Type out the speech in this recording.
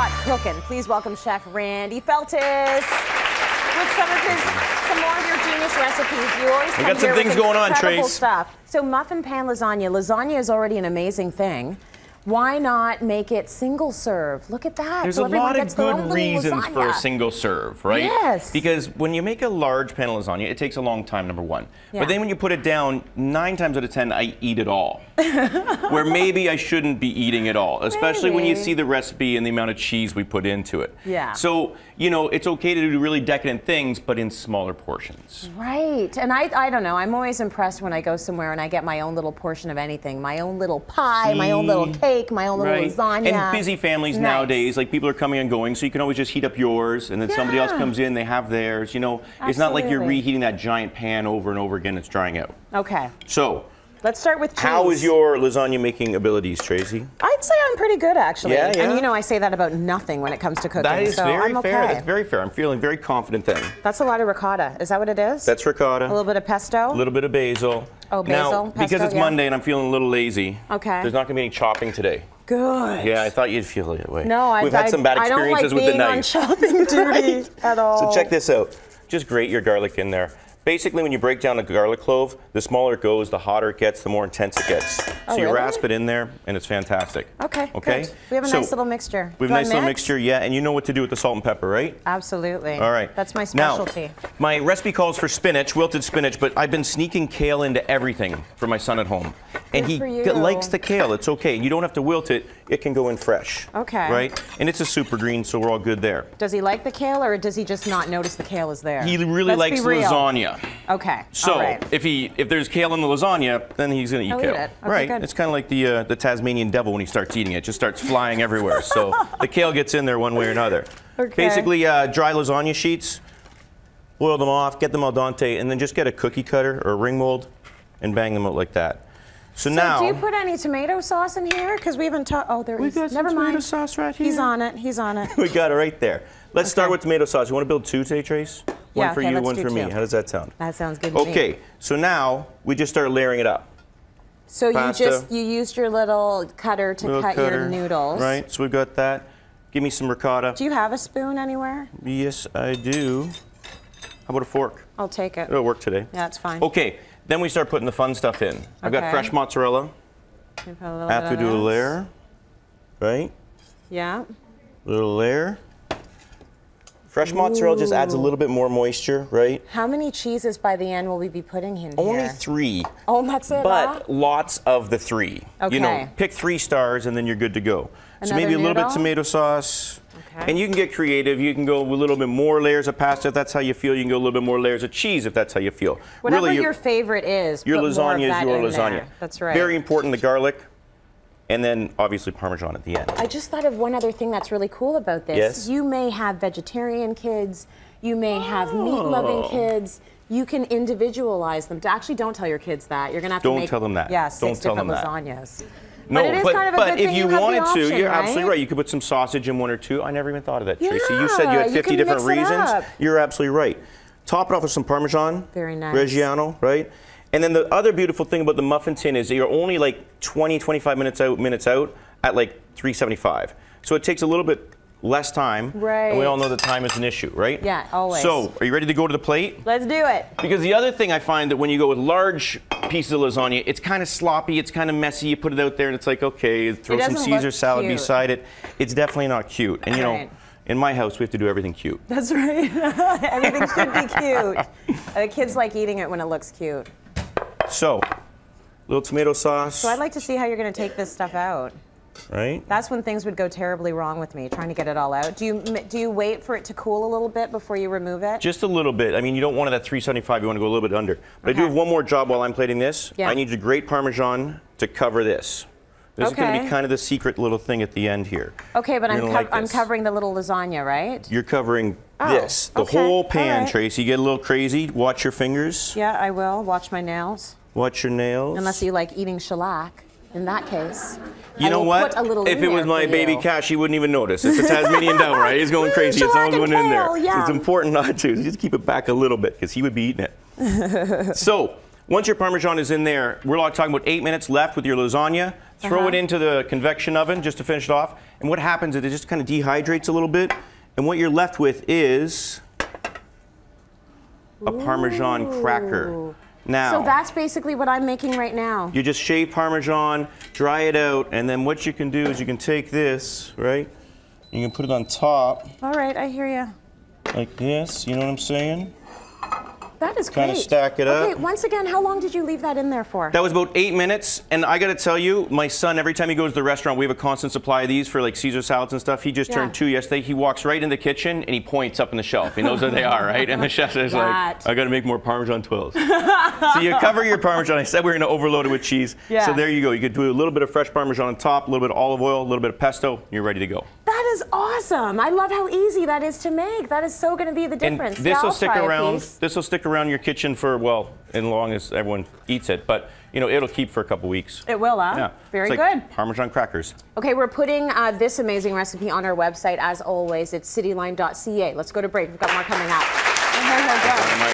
got cooking. Please welcome Chef Randy Feltis with some more of your genius recipes. You always we got some things going on, Trace. Stuff. So muffin pan lasagna. Lasagna is already an amazing thing. Why not make it single serve? Look at that. There's a lot of good reasons for a single serve, right? Yes. Because when you make a large pan of lasagna, it takes a long time, number one. Yeah. But then when you put it down, 9 times out of 10, I eat it all. Where maybe I shouldn't be eating it all, especially when you see the recipe and the amount of cheese we put into it. Yeah. So, you know, it's okay to do really decadent things, but in smaller portions. Right. And I don't know, I'm always impressed when I go somewhere and I get my own little portion of anything. My own little pie, my own little cake, my own little lasagna. And busy families nowadays, like people are coming and going, so you can always just heat up yours, and then somebody else comes in, they have theirs. You know, it's not like you're reheating that giant pan over and over again, it's drying out. Okay. So, let's start with cheese. How is your lasagna making abilities, Tracy? I'd say I'm pretty good, actually. Yeah, yeah. And you know, I say that about nothing when it comes to cooking. That is so very I'm fair. okay. That's very fair. I'm feeling very confident then. That's a lot of ricotta. Is that what it is? That's ricotta. A little bit of pesto? A little bit of basil. Oh, basil, now, pesto, because it's Monday and I'm feeling a little lazy, there's not going to be any chopping today. Good. Yeah, I thought you'd feel that way. No, We've had some bad experiences with the knife. I don't like being on chopping duty at all. So check this out. Just grate your garlic in there. Basically, when you break down a garlic clove, the smaller it goes, the hotter it gets, the more intense it gets. So you rasp it in there, and it's fantastic. Okay, good. We have a nice little mixture. We have a nice little mixture, yeah, and you know what to do with the salt and pepper, right? Absolutely. All right. That's my specialty. Now, my recipe calls for spinach, wilted spinach, but I've been sneaking kale into everything for my son at home. And he likes the kale. It's okay. You don't have to wilt it. It can go in fresh. Okay. Right? And it's a super green, so we're all good there. Does he like the kale, or does he just not notice the kale is there? He really likes lasagna. Okay. So if there's kale in the lasagna, then he's going to eat kale. Eat it. Okay, right. Good. It's kind of like the Tasmanian devil when he starts eating it. It just starts flying everywhere. So the kale gets in there one way or another. Okay. Basically, dry lasagna sheets, boil them off, get them al dente, and then just get a cookie cutter or a ring mold and bang them out like that. So now, do you put any tomato sauce in here? Because we haven't talked. Oh, there is. Got some tomato sauce right here. He's on it. He's on it. We got it right there. Let's start with tomato sauce. You want to build 2 today, Trace? One for you, one for me. How does that sound? That sounds good to me. Okay, so now we just start layering it up. So you used your little cutter to cut your noodles. Right, so we've got that. Give me some ricotta. Do you have a spoon anywhere? Yes, I do. How about a fork? I'll take it. It'll work today. Yeah, it's fine. Okay, then we start putting the fun stuff in. I've got fresh mozzarella. After we do a layer, right? Yeah. Little layer. Fresh mozzarella just adds a little bit more moisture, right? How many cheeses by the end will we be putting in here? Only 3. Oh, that's it. But lots of the 3. Okay. You know, pick 3 stars and then you're good to go. So maybe a little bit of tomato sauce. Okay. And you can get creative. You can go with a little bit more layers of pasta if that's how you feel. You can go a little bit more layers of cheese if that's how you feel. Whatever really, your favorite is. Your lasagna is your lasagna. There. That's right. Very important, the garlic. And then obviously Parmesan at the end. I just thought of one other thing that's really cool about this. Yes? You may have vegetarian kids. You may have meat-loving kids. You can individualize them. Actually, don't tell your kids that. You're going to have to make tell them that. Yeah, 6 different lasagnas. No, but it is kind of a good if you wanted option, you're right? absolutely right. You could put some sausage in 1 or 2. I never even thought of that, Tracy. Yeah, you said you had 50 different reasons. Up. You're absolutely right. Top it off with some Parmesan. Very nice. Reggiano, right? And then the other beautiful thing about the muffin tin is you're only like 20, 25 minutes out at like 375. So it takes a little bit less time. Right. And we all know that time is an issue, right? Yeah, always. So, are you ready to go to the plate? Let's do it. Because the other thing I find that when you go with large pieces of lasagna, it's kind of sloppy, it's kind of messy. You put it out there and it's like, okay, throw some Caesar salad beside it. It's definitely not cute. And you know, in my house, we have to do everything cute. That's right. Everything should be cute. Kids like eating it when it looks cute. So, little tomato sauce. So I'd like to see how you're going to take this stuff out. Right. That's when things would go terribly wrong with me, trying to get it all out. Do you wait for it to cool a little bit before you remove it? Just a little bit. I mean, you don't want it at 375. You want to go a little bit under. But I do have one more job while I'm plating this. Yeah. I need you to grate Parmesan to cover this. This is going to be kind of the secret little thing at the end here. Okay, but I'm covering the little lasagna, right? You're covering this, the whole pan, Tracy. You get a little crazy. Watch your fingers. Yeah, I will. Watch my nails. Watch your nails. Unless you like eating shellac. In that case, you know what? If it was my baby cat, she wouldn't even notice. It's a Tasmanian devil, right? He's going crazy. It's all going in there. It's important not to. Just keep it back a little bit because he would be eating it. So once your Parmesan is in there, we're talking about 8 minutes left with your lasagna. throw it into the convection oven just to finish it off. And what happens is it just kind of dehydrates a little bit. And what you're left with is a Parmesan cracker. Now, so that's basically what I'm making right now. You just shave Parmesan, dry it out, and then what you can do is you can take this, right? You can put it on top. All right, I hear you. Like this, you know what I'm saying? That is great. Kind of stack it up. Okay, once again, how long did you leave that in there for? That was about 8 minutes, and I gotta tell you, my son, every time he goes to the restaurant, we have a constant supply of these for like Caesar salads and stuff. He just turned 2 yesterday. He walks right in the kitchen and he points up in the shelf. He knows where they are, right? And the chef is like, I gotta make more Parmesan twirls. So you cover your Parmesan. I said we were gonna overload it with cheese. Yeah. So there you go. You could do a little bit of fresh Parmesan on top, a little bit of olive oil, a little bit of pesto, you're ready to go. That is awesome. I love how easy that is to make. That is so gonna be the difference. And this will stick around. This will stick around your kitchen for, well, as long as everyone eats it, but you know it'll keep for a couple weeks. It will, huh? Yeah. Very it's like good. Parmesan crackers. Okay, we're putting this amazing recipe on our website as always. It's cityline.ca. Let's go to break. We've got more coming up.